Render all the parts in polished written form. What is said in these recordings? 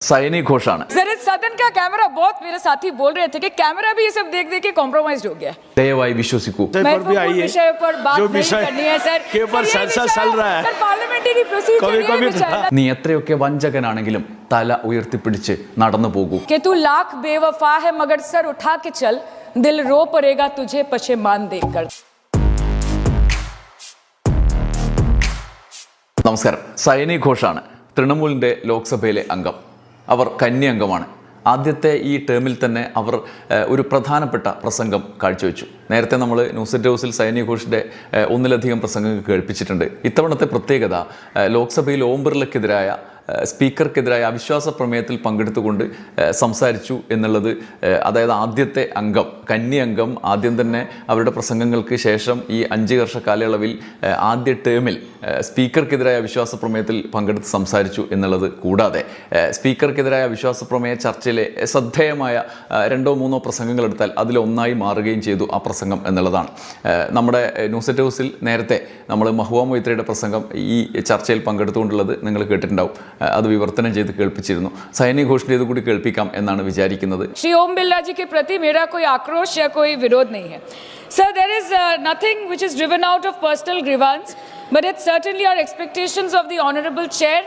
സൈനി ഘോഷാണ്. Sir इस सदन का कैमरा बहुत मेरे साथी बोल रहे थे कि कैमरा भी ये सब देख देख के कॉम्प्रोमाइज्ड हो गया है. ദയവായി വിശ്വസിക്കൂ. विषय पर बात नहीं करनी है सर. Sir parliamentary procedure. നീ എത്രയൊക്കെ വഞ്ചകനാണെങ്കിലും തല ഉയർത്തിപ്പിടിച്ച് നടന്നു പോകൂ. कि तू लाख बेवफा है मगर सर उठा के चल, दिल रो पड़ेगा तुझे पशेमान देखकर. നമസ്കാരം. സൈനി ഘോഷാണ് തൃണമൂലിൻ്റെ ലോക്സഭയിലെ അംഗം. അവർ കന്നി അംഗമാണ്. ആദ്യത്തെ ഈ ടേമിൽ തന്നെ അവർ ഒരു പ്രധാനപ്പെട്ട പ്രസംഗം കാഴ്ചവെച്ചു. നേരത്തെ നമ്മൾ ന്യൂസ് അറ്റ് ഹൗസിൽ സൈനി ഘോഷിൻ്റെ ഒന്നിലധികം പ്രസംഗങ്ങൾ കേൾപ്പിച്ചിട്ടുണ്ട്. ഇത്തവണത്തെ പ്രത്യേകത ലോക്സഭയിൽ ഓം ബിർളയ്ക്കെതിരായ സ്പീക്കർക്കെതിരായ അവിശ്വാസ പ്രമേയത്തിൽ പങ്കെടുത്തുകൊണ്ട് സംസാരിച്ചു എന്നുള്ളത്. അതായത് ആദ്യത്തെ അംഗം, കന്നി അംഗം, ആദ്യം തന്നെ അവരുടെ പ്രസംഗങ്ങൾക്ക് ശേഷം ഈ 5 വർഷ കാലയളവിൽ ആദ്യ ടേമിൽ സ്പീക്കർക്കെതിരായ അവിശ്വാസ പ്രമേയത്തിൽ പങ്കെടുത്ത് സംസാരിച്ചു എന്നുള്ളത് കൂടാതെ സ്പീക്കർക്കെതിരായ അവിശ്വാസ പ്രമേയ ചർച്ചയിലെ ശ്രദ്ധേയമായ 2-3 പ്രസംഗങ്ങൾ എടുത്താൽ അതിലൊന്നായി മാറുകയും ചെയ്തു ആ പ്രസംഗം എന്നുള്ളതാണ്. നമ്മുടെ ന്യൂസ് അറ്റ് ഹൗസിൽ നേരത്തെ നമ്മൾ മഹുവ മൊയ്ത്രയുടെ പ്രസംഗം ഈ ചർച്ചയിൽ പങ്കെടുത്തുകൊണ്ടുള്ളത് നിങ്ങൾ കേട്ടിട്ടുണ്ടാവും. അത് വിവർത്തനം ചെയ്ത് കേൾപ്പിച്ചിരുന്നു. സൈനി ഘോഷിൻ്റേത് കൂടി കേൾപ്പിക്കാം എന്നാണ് വിചാരിക്കുന്നത്. श्री ओम बिरला जी के प्रति मेरा कोई आक्रोश या कोई विरोध नहीं है. Sir, there is nothing which is driven out of personal grievance, but it's certainly our expectations of the honorable chair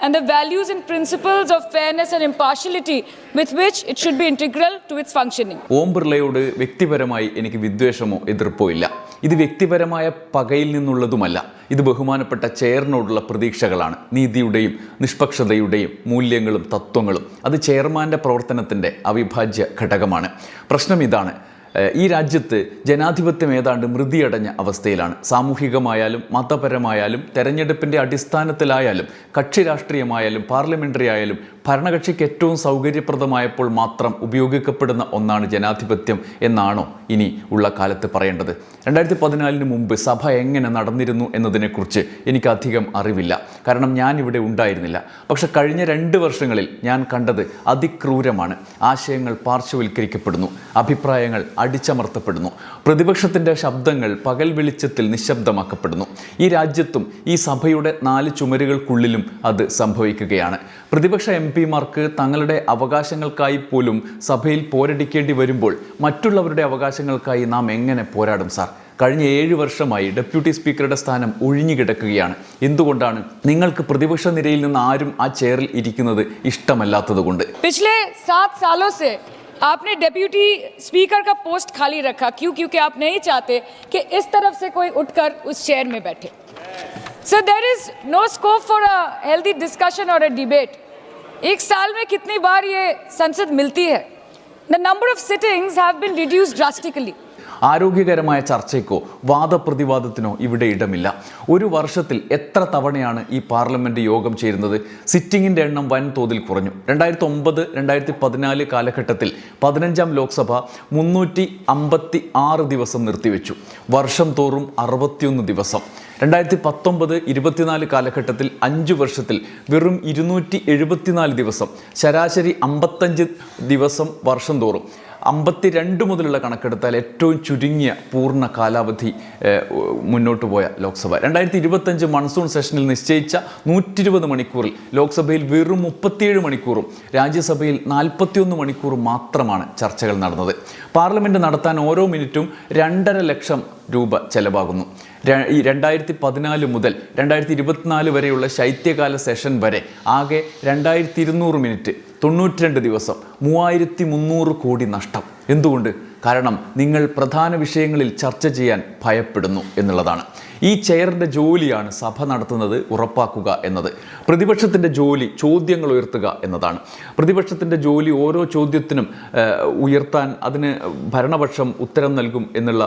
and the values and principles of fairness and impartiality with which it should be integral to its functioning. ഓം ബിർളയോട് വ്യക്തിപരമായി എനിക്ക് വിദ്വേഷമോ എതിർപ്പോ ഇല്ല. ഇത് വ്യക്തിപരമായ പകയിൽ നിന്നുള്ളതുമല്ല. ഇത് ബഹുമാനപ്പെട്ട ചെയറിനോടുള്ള പ്രതീക്ഷകളാണ്. നീതിയുടെയും നിഷ്പക്ഷതയുടെയും മൂല്യങ്ങളും തത്വങ്ങളും അത് ചെയർമാൻ്റെ പ്രവർത്തനത്തിൻ്റെ അവിഭാജ്യ ഘടകമാണ്. പ്രശ്നം ഇതാണ്, ഈ രാജ്യത്ത് ജനാധിപത്യം ഏതാണ്ട് മൃതിയടഞ്ഞ അവസ്ഥയിലാണ്. സാമൂഹികമായാലും മതപരമായാലും തെരഞ്ഞെടുപ്പിൻ്റെ അടിസ്ഥാനത്തിലായാലും കക്ഷി രാഷ്ട്രീയമായാലും പാർലമെൻ്ററി ആയാലും ഭരണകക്ഷിക്ക് ഏറ്റവും സൗകര്യപ്രദമായപ്പോൾ മാത്രം ഉപയോഗിക്കപ്പെടുന്ന ഒന്നാണ് ജനാധിപത്യം എന്നാണോ ഇനി ഉള്ള കാലത്ത് പറയേണ്ടത്? 2014 മുമ്പ് സഭ എങ്ങനെ നടന്നിരുന്നു എന്നതിനെക്കുറിച്ച് എനിക്കധികം അറിവില്ല. കാരണം ഞാൻ ഇവിടെ ഉണ്ടായിരുന്നില്ല. പക്ഷെ കഴിഞ്ഞ 2 വർഷങ്ങളിൽ ഞാൻ കണ്ടത് അതിക്രൂരമാണ്. ആശയങ്ങൾ പാർശ്വവൽക്കരിക്കപ്പെടുന്നു, അഭിപ്രായങ്ങൾ അടിച്ചമർത്തപ്പെടുന്നു, പ്രതിപക്ഷത്തിൻ്റെ ശബ്ദങ്ങൾ പകൽ വെളിച്ചത്തിൽ നിശബ്ദമാക്കപ്പെടുന്നു. ഈ രാജ്യത്തും ഈ സഭയുടെ 4 ചുമരുകൾക്കുള്ളിലും അത് സംഭവിക്കുകയാണ്. പ്രതിപക്ഷ MP-മാർക്ക് തങ്ങളുടെ അവകാശങ്ങൾക്കായി പോലും സഭയിൽ പോരടിക്കേണ്ടി വരുമ്പോൾ മറ്റുള്ളവരുടെ അവകാശങ്ങൾക്കായി നാം എങ്ങനെ പോരാടും സാർ? കഴിഞ്ഞ 7 വർഷമായി ഡെപ്യൂട്ടി സ്പീക്കറുടെ സ്ഥാനം ഒഴിഞ്ഞു കിടക്കുകയാണ്. എന്തുകൊണ്ടാണ്? നിങ്ങൾക്ക് പ്രതിപക്ഷ നിരയിൽ നിന്ന് ആരും ആ ചെയറിൽ ഇരിക്കുന്നത് ഇഷ്ടമല്ലാത്തത് കൊണ്ട്. पिछले 7 सालों से आपने डेप्यूटी स्पीकर का पोस्ट खाली रखा. क्यों? क्योंकि आप नहीं चाहते कि इस तरफ से कोई उठकर उस चेयर में बैठे. So there is no scope for a healthy discussion or a debate. एक साल में कितनी बार ये संसद मिलती है? The number of sittings have been reduced drastically. ആരോഗ്യകരമായ ചർച്ചയ്ക്കോ വാദപ്രതിവാദത്തിനോ ഇവിടെ ഇടമില്ല. ഒരു വർഷത്തിൽ എത്ര തവണയാണ് ഈ പാർലമെൻറ്റ് യോഗം ചേരുന്നത്? സിറ്റിങ്ങിൻ്റെ എണ്ണം വൻതോതിൽ കുറഞ്ഞു. 2009-2014 കാലഘട്ടത്തിൽ 15ാം ലോക്സഭ 356 ദിവസം നിർത്തിവെച്ചു. വർഷം തോറും 61 ദിവസം. 2019-24 കാലഘട്ടത്തിൽ 5 വർഷത്തിൽ വെറും 274 ദിവസം. ശരാശരി 55 ദിവസം വർഷം തോറും. 52 മുതലുള്ള കണക്കെടുത്താൽ ഏറ്റവും ചുരുങ്ങിയ പൂർണ്ണ കാലാവധി മുന്നോട്ട് പോയ ലോക്സഭ. 2025 മൺസൂൺ സെഷനിൽ നിശ്ചയിച്ച 120 മണിക്കൂറിൽ ലോക്സഭയിൽ വെറും 37 മണിക്കൂറും രാജ്യസഭയിൽ 41 മണിക്കൂറും മാത്രമാണ് ചർച്ചകൾ നടന്നത്. പാർലമെൻറ്റ് നടത്താൻ ഓരോ മിനിറ്റും 2.5 ലക്ഷം രൂപ ചെലവാകുന്നു. ഈ 2014 മുതൽ 2024 വരെയുള്ള ശൈത്യകാല സെഷൻ വരെ ആകെ 2200 മിനിറ്റ്, 92 ദിവസം, 3300 കോടി നഷ്ടം. എന്തുകൊണ്ട്? കാരണം നിങ്ങൾ പ്രധാന വിഷയങ്ങളിൽ ചർച്ച ചെയ്യാൻ ഭയപ്പെടുന്നു എന്നുള്ളതാണ്. ഈ ചെയറിൻ്റെ ജോലിയാണ് സഭ നടത്തുന്നത് ഉറപ്പാക്കുക എന്നത്. പ്രതിപക്ഷത്തിൻ്റെ ജോലി ചോദ്യങ്ങൾ ഉയർത്തുക എന്നതാണ്. പ്രതിപക്ഷത്തിൻ്റെ ജോലി ഓരോ ചോദ്യത്തിനും ഉയർത്താൻ അതിന് ഭരണപക്ഷം ഉത്തരം നൽകും എന്നുള്ള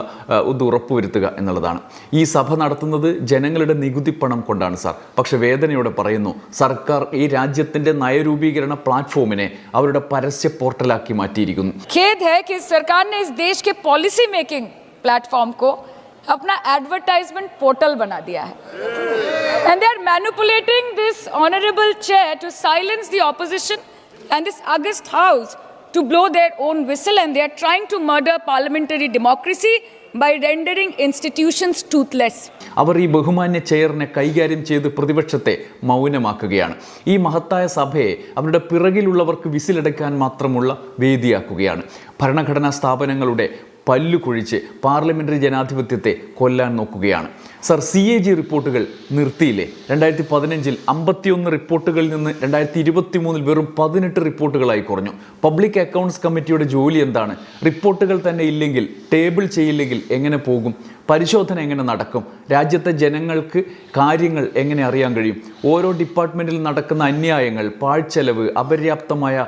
ഇത് ഉറപ്പുവരുത്തുക എന്നുള്ളതാണ്. ഈ സഭ നടത്തുന്നത് ജനങ്ങളുടെ നികുതി പണം കൊണ്ടാണ് സാർ. പക്ഷെ വേദനയോടെ പറയുന്നു, സർക്കാർ ഈ രാജ്യത്തിൻ്റെ നയരൂപീകരണ പ്ലാറ്റ്ഫോമിനെ അവരുടെ പരസ്യ പോർട്ടലാക്കി മാറ്റിയിരിക്കുന്നു. खेद है कि सरकार ने इस देश के पॉलिसी मेकिंग प्लेटफॉर्म को अपना एडवर्टाइजमेंट पोर्टल बना दिया है. And they are manipulating this honorable chair to silence the opposition and this august house to blow their own whistle, and they are trying to murder parliamentary democracy by rendering institutions toothless. അവർ ഈ ബഹുമാന്യ ചെയറിനെ കൈകാര്യം ചെയ്ത് പ്രതിപക്ഷത്തെ മൗനമാക്കുകയാണ്. ഈ മഹത്തായ സഭയെ അവരുടെ പിറകിലുള്ളവർക്ക് വിസിലടയ്ക്കാൻ മാത്രമുള്ള വേദിയാക്കുകയാണ്. ഭരണഘടനാ സ്ഥാപനങ്ങളുടെ പല്ലു കുഴിച്ച് പാർലമെൻ്ററി ജനാധിപത്യത്തെ കൊല്ലാൻ നോക്കുകയാണ്. സർ, CAG റിപ്പോർട്ടുകൾ നിർത്തിയില്ലേ? 2015 51 റിപ്പോർട്ടുകളിൽ നിന്ന് 2023 വെറും 18 റിപ്പോർട്ടുകളായി കുറഞ്ഞു. പബ്ലിക് അക്കൗണ്ട്സ് കമ്മിറ്റിയുടെ ജോലി എന്താണ്? റിപ്പോർട്ടുകൾ തന്നെ ഇല്ലെങ്കിൽ, ടേബിൾ ചെയ്യില്ലെങ്കിൽ എങ്ങനെ പോകും? പരിശോധന എങ്ങനെ നടക്കും? രാജ്യത്തെ ജനങ്ങൾക്ക് കാര്യങ്ങൾ എങ്ങനെ അറിയാൻ കഴിയും? ഓരോ ഡിപ്പാർട്ട്മെൻറ്റിൽ നടക്കുന്ന അന്യായങ്ങൾ, പാഴ്ചെലവ്, അപര്യാപ്തമായ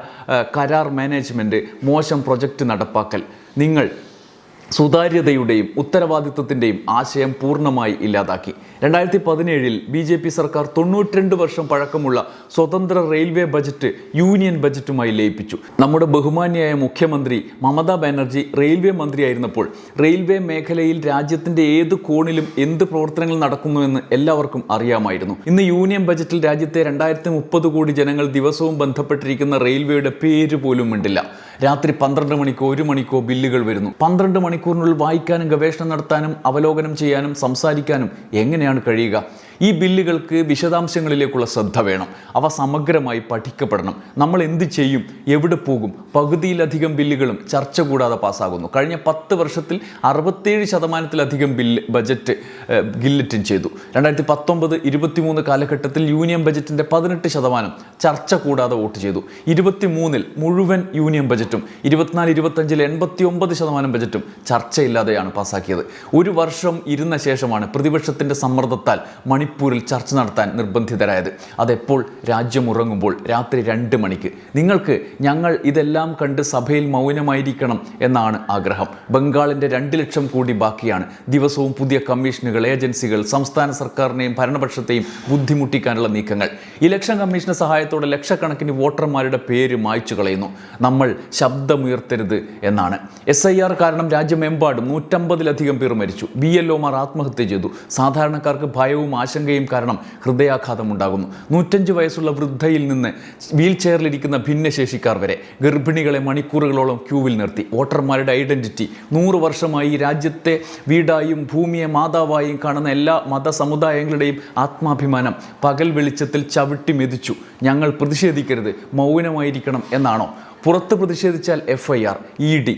കരാർ മാനേജ്മെൻറ്റ്, മോശം പ്രൊജക്റ്റ് നടപ്പാക്കൽ, നിങ്ങൾ സുതാര്യതയുടെയും ഉത്തരവാദിത്വത്തിൻ്റെയും ആശയം പൂർണ്ണമായി ഇല്ലാതാക്കി. 2017 BJP സർക്കാർ 92 വർഷം പഴക്കമുള്ള സ്വതന്ത്ര റെയിൽവേ ബജറ്റ് യൂണിയൻ ബജറ്റുമായി ലയിപ്പിച്ചു. നമ്മുടെ ബഹുമാന്യായ മുഖ്യമന്ത്രി മമതാ ബാനർജി റെയിൽവേ മന്ത്രിയായിരുന്നപ്പോൾ റെയിൽവേ മേഖലയിൽ രാജ്യത്തിൻ്റെ ഏത് കോണിലും എന്ത് പ്രവർത്തനങ്ങൾ നടക്കുന്നുവെന്ന് എല്ലാവർക്കും അറിയാമായിരുന്നു. ഇന്ന് യൂണിയൻ ബജറ്റിൽ രാജ്യത്തെ 2030 കോടി ജനങ്ങൾ ദിവസവും ബന്ധപ്പെട്ടിരിക്കുന്ന റെയിൽവേയുടെ പേര് പോലും ഉണ്ടില്ല. രാത്രി 12 മണിക്കോ 1 മണിക്കോ ബില്ലുകൾ വരുന്നു. 12 മണിക്കൂറിനുള്ളിൽ വായിക്കാനും ഗവേഷണം നടത്താനും അവലോകനം ചെയ്യാനും സംസാരിക്കാനും എങ്ങനെയാണ് കഴിയുക? ഈ ബില്ലുകൾക്ക് വിശദാംശങ്ങളിലേക്കുള്ള ശ്രദ്ധ വേണം. അവ സമഗ്രമായി പഠിക്കപ്പെടണം. നമ്മൾ എന്ത് ചെയ്യും? എവിടെ പോകും? പകുതിയിലധികം ബില്ലുകളും ചർച്ച കൂടാതെ പാസ്സാകുന്നു. കഴിഞ്ഞ 10 വർഷത്തിൽ 67% ബജറ്റ് ഗില്ലറ്റിൻ ചെയ്തു. 2019-23 കാലഘട്ടത്തിൽ യൂണിയൻ ബജറ്റിൻ്റെ 18% ചർച്ച കൂടാതെ വോട്ട് ചെയ്തു. 23 മുഴുവൻ യൂണിയൻ ബജറ്റും 24-25 89% ബജറ്റും ചർച്ചയില്ലാതെയാണ് പാസ്സാക്കിയത്. ഒരു വർഷം ഇരുന്ന ശേഷമാണ് പ്രതിപക്ഷത്തിൻ്റെ സമ്മർദ്ദത്താൽ മണിപ്പൂരിൽ ചർച്ച നടത്താൻ നിർബന്ധിതരായത്. അതെപ്പോൾ? രാജ്യം ഉറങ്ങുമ്പോൾ രാത്രി 2 മണിക്ക്. നിങ്ങൾക്ക് ഞങ്ങൾ ഇതെല്ലാം കണ്ട് സഭയിൽ മൗനമായിരിക്കണം എന്നാണ് ആഗ്രഹം. ബംഗാളിൻ്റെ 2 ലക്ഷം കോടി ബാക്കിയാണ്. ദിവസവും പുതിയ കമ്മീഷനുകൾ, ഏജൻസികൾ, സംസ്ഥാന സർക്കാരിനെയും ഭരണപക്ഷത്തെയും ബുദ്ധിമുട്ടിക്കാനുള്ള നീക്കങ്ങൾ. ഇലക്ഷൻ കമ്മീഷന്റെ സഹായത്തോടെ ലക്ഷക്കണക്കിന് വോട്ടർമാരുടെ പേര് മായ്ച്ചു കളയുന്നു. നമ്മൾ ശബ്ദമുയർത്തരുത് എന്നാണ്. SIR കാരണം രാജ്യമെമ്പാടും 150-ലധികം പേർ മരിച്ചു. BLOമാർ ആത്മഹത്യ ചെയ്തു. സാധാരണക്കാർക്ക് ഭയവും ആശങ്കയും കാരണം ഹൃദയാഘാതം ഉണ്ടാകുന്നു. 105 വയസ്സുള്ള വൃദ്ധയിൽ നിന്ന് വീൽ ചെയറിലിരിക്കുന്ന ഭിന്നശേഷിക്കാർ വരെ ഗർഭിണികളെ മണിക്കൂറുകളോളം ക്യൂവിൽ നിർത്തി. വോട്ടർമാരുടെ ഐഡന്റിറ്റി 100 വർഷമായി രാജ്യത്തെ വീടായും ഭൂമിയെ മാതാവായും കാണുന്ന എല്ലാ മതസമുദായങ്ങളുടെയും ആത്മാഭിമാനം പകൽ വെളിച്ചത്തിൽ ചവിട്ടി മെതിച്ചു. ഞങ്ങൾ പ്രതിഷേധിക്കരുത്, മൗനമായിരിക്കണം എന്നാണോ? പുറത്ത് പ്രതിഷേധിച്ചാൽ FIR, ED,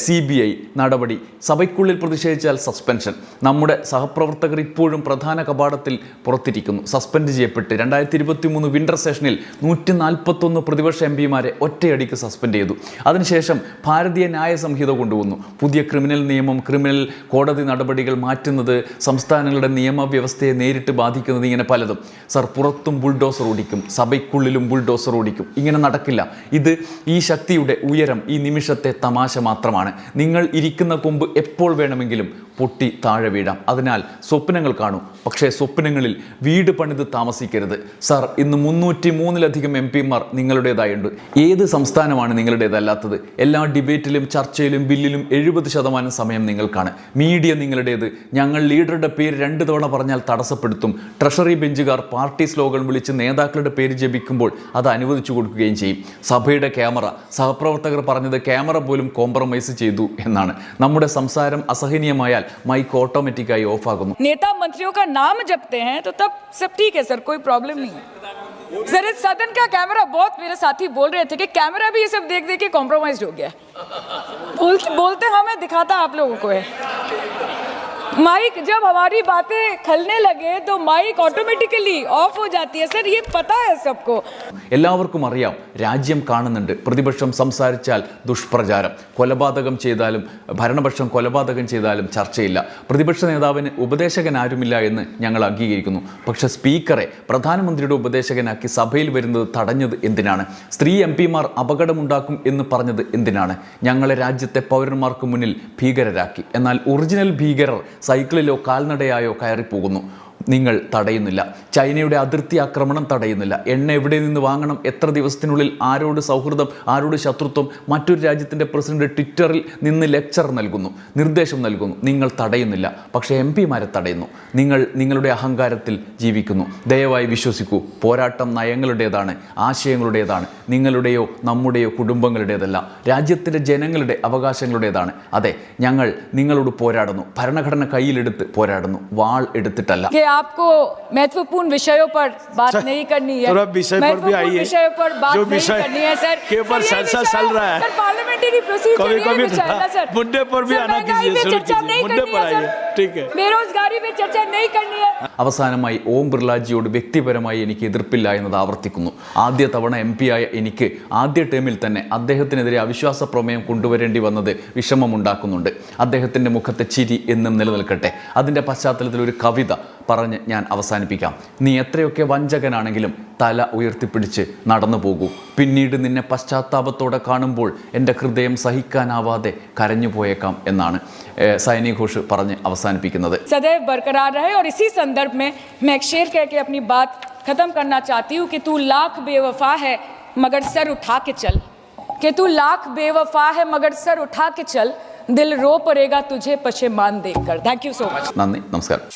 CBI നടപടി. സഭയ്ക്കുള്ളിൽ പ്രതിഷേധിച്ചാൽ സസ്പെൻഷൻ. നമ്മുടെ സഹപ്രവർത്തകർ ഇപ്പോഴും പ്രധാന കവാടത്തിൽ പുറത്തിരിക്കുന്നു. സസ്പെൻഡ് ചെയ്യപ്പെട്ട് 2023 വിന്റർ സെഷനിൽ 141 പ്രതിപക്ഷ MPമാരെ ഒറ്റയടിക്ക് സസ്പെൻഡ് ചെയ്തു. അതിനുശേഷം ഭാരതീയ ന്യായ സംഹിത കൊണ്ടുവന്നു. പുതിയ ക്രിമിനൽ നിയമം, ക്രിമിനൽ കോടതി നടപടികൾ മാറ്റുന്നത്, സംസ്ഥാനങ്ങളുടെ നിയമവ്യവസ്ഥയെ നേരിട്ട് ബാധിക്കുന്നത്, ഇങ്ങനെ പലതും. സർ, പുറത്തും ബുൾഡോസർ ഓടിക്കും, സഭയ്ക്കുള്ളിലും ബുൾഡോസർ ഓടിക്കും. ഇങ്ങനെ നടക്കില്ല. ഇത് ഈ ശക്തിയുടെ ഉയരം ഈ നിമിഷത്തെ തമാശ മാത്രമാണ്. നിങ്ങൾ ഇരിക്കുന്ന കൊമ്പ് എപ്പോൾ വേണമെങ്കിലും പൊട്ടി താഴെ വീഴാം. അതിനാൽ സ്വപ്നങ്ങൾ കാണൂ, പക്ഷേ സ്വപ്നങ്ങളിൽ വീട് പണിത് താമസിക്കരുത്. സർ, ഇന്ന് 303-ലധികം MPമാർ നിങ്ങളുടേതായുണ്ട്. ഏത് സംസ്ഥാനമാണ് നിങ്ങളുടേതല്ലാത്തത്? എല്ലാ ഡിബേറ്റിലും ചർച്ചയിലും ബില്ലിലും 70% സമയം നിങ്ങൾക്കാണ്. മീഡിയ നിങ്ങളുടേത്. ഞങ്ങൾ ലീഡറുടെ പേര് 2 തവണ പറഞ്ഞാൽ തടസ്സപ്പെടുത്തും. ട്രഷറി ബെഞ്ചുകാർ പാർട്ടി സ്ലോഗൻ വിളിച്ച് നേതാക്കളുടെ പേര് ജപിക്കുമ്പോൾ അത് അനുവദിച്ചു കൊടുക്കുകയും ചെയ്യും. സഭയുടെ ക്യാമറ, സഹപ്രവർത്തകർ പറഞ്ഞത് ക്യാമറ പോലും കോംപ്രമൈസ് ചെയ്തു എന്നാണ്. നമ്മുടെ സംസാരം അസഹനീയമായാൽ മൈക്ക് ഓട്ടോമാറ്റിക്കായി ഓഫ് ആകുന്നു. नेता मंत्रियों का नाम जपते हैं तो तब सब ठीक है सर, कोई प्रॉब्लम नहीं है. सर, इस सदन का कैमरा, बहुत मेरे साथी बोल रहे थे कि कैमरा भी ये सब देख देख के कॉम्प्रोमाइज हो गया है. बोलते हमें दिखाता आप लोगों को है. माइक जब हमारी बातें खलने लगे तो माइक ऑटोमेटिकली ऑफ हो जाती है. सर, ये पता है सबको. എല്ലാവർക്കും അറിയാം, രാജ്യം കാണുന്നുണ്ട്. പ്രതിപക്ഷം സംസാരിച്ചാൽ ദുഷ്പ്രചാരം. കൊലപാതകം ചെയ്താലും ഭരണപക്ഷം കൊലപാതകം ചെയ്താലും ചർച്ചയില്ല. പ്രതിപക്ഷ നേതാവിന് ഉപദേശകൻ ആരുമില്ല എന്ന് ഞങ്ങൾ അംഗീകരിക്കുന്നു. പക്ഷേ സ്പീക്കറെ പ്രധാനമന്ത്രിയുടെ ഉപദേശകനാക്കി സഭയിൽ വരുന്നത് തടഞ്ഞത് എന്തിനാണ്? സ്ത്രീ MPമാർ അപകടമുണ്ടാക്കും എന്ന് പറഞ്ഞത് എന്തിനാണ്? ഞങ്ങളെ രാജ്യത്തെ പൗരന്മാർക്ക് മുന്നിൽ ഭീകരരാക്കി. എന്നാൽ ഒറിജിനൽ ഭീകരർ സൈക്കിളിലോ കാൽനടയായോ കയറിപ്പോകുന്നു. നിങ്ങൾ തടയുന്നില്ല. ചൈനയുടെ അതിർത്തി ആക്രമണം തടയുന്നില്ല. എണ്ണ എവിടെ നിന്ന് വാങ്ങണം, എത്ര ദിവസത്തിനുള്ളിൽ, ആരോട് സൗഹൃദം, ആരോട് ശത്രുത്വം, മറ്റൊരു രാജ്യത്തിൻ്റെ പ്രസിഡന്റ് ട്വിറ്ററിൽ നിന്ന് ലെക്ചർ നൽകുന്നു, നിർദ്ദേശം നൽകുന്നു. നിങ്ങൾ തടയുന്നില്ല. പക്ഷേ MP-മാരെ തടയുന്നു. നിങ്ങൾ നിങ്ങളുടെ അഹങ്കാരത്തിൽ ജീവിക്കുന്നു. ദയവായി വിശ്വസിക്കൂ, പോരാട്ടം നയങ്ങളുടേതാണ്, ആശയങ്ങളുടേതാണ്, നിങ്ങളുടെയോ നമ്മുടെയോ കുടുംബങ്ങളുടേതല്ല, രാജ്യത്തിലെ ജനങ്ങളുടെ അവകാശങ്ങളുടേതാണ്. അതെ, ഞങ്ങൾ നിങ്ങളോട് പോരാടുന്നു, ഭരണഘടന കയ്യിലെടുത്ത് പോരാടുന്നു, വാൾ എടുത്തിട്ടല്ല. आपको महत्वपूर्ण विषयों पर बात नहीं करनी है, विषय पर भी आइए, विषयों पर बात नहीं करनी है सर, के ऊपर चर्चा चल रहा है, सर पार्लियामेंट्री प्रोसीजर कभी सर मुद्दे पर भी आना कीजिए, चर्चा नहीं मुद्दे पर आइए, ठीक है, बेरोजगारी पे चर्चा नहीं करनी है. അവസാനമായി ഓം ബിർളാജിയോട് വ്യക്തിപരമായി എനിക്ക് എതിർപ്പില്ല എന്നത് ആവർത്തിക്കുന്നു. ആദ്യ തവണ MP ആയ എനിക്ക് ആദ്യ ടേമിൽ തന്നെ അദ്ദേഹത്തിനെതിരെ അവിശ്വാസ പ്രമേയം കൊണ്ടുവരേണ്ടി വന്നത് വിഷമമുണ്ടാക്കുന്നുണ്ട്. അദ്ദേഹത്തിൻ്റെ മുഖത്തെ ചിരി എന്നും നിലനിൽക്കട്ടെ. അതിൻ്റെ പശ്ചാത്തലത്തിൽ ഒരു കവിത പറഞ്ഞ് ഞാൻ അവസാനിപ്പിക്കാം. നീ എത്രയൊക്കെ വഞ്ചകനാണെങ്കിലും തല ഉയർത്തിപ്പിടിച്ച് നടന്നു പോകൂ. പിന്നീട് നിന്നെ പശ്ചാത്താപത്തോടെ കാണുമ്പോൾ എൻ്റെ ഹൃദയം സഹിക്കാനാവാതെ കരഞ്ഞു പോയേക്കാം എന്നാണ് സൈനി ഘോഷ് പറഞ്ഞ് അവസാനിപ്പിക്കുന്നത്. सदैव बरकरार रहे. और इसी संदर्भ में मैं एक शेर कह के अपनी बात खत्म करना चाहती हूँ कि तू लाख बेवफा है मगर सर उठा के चल, कि तू लाख बेवफा है मगर सर उठा के चल, दिल रो पड़ेगा तुझे पशेमान देखकर. Thank you so much. നന്ദി, നമസ്കാരം.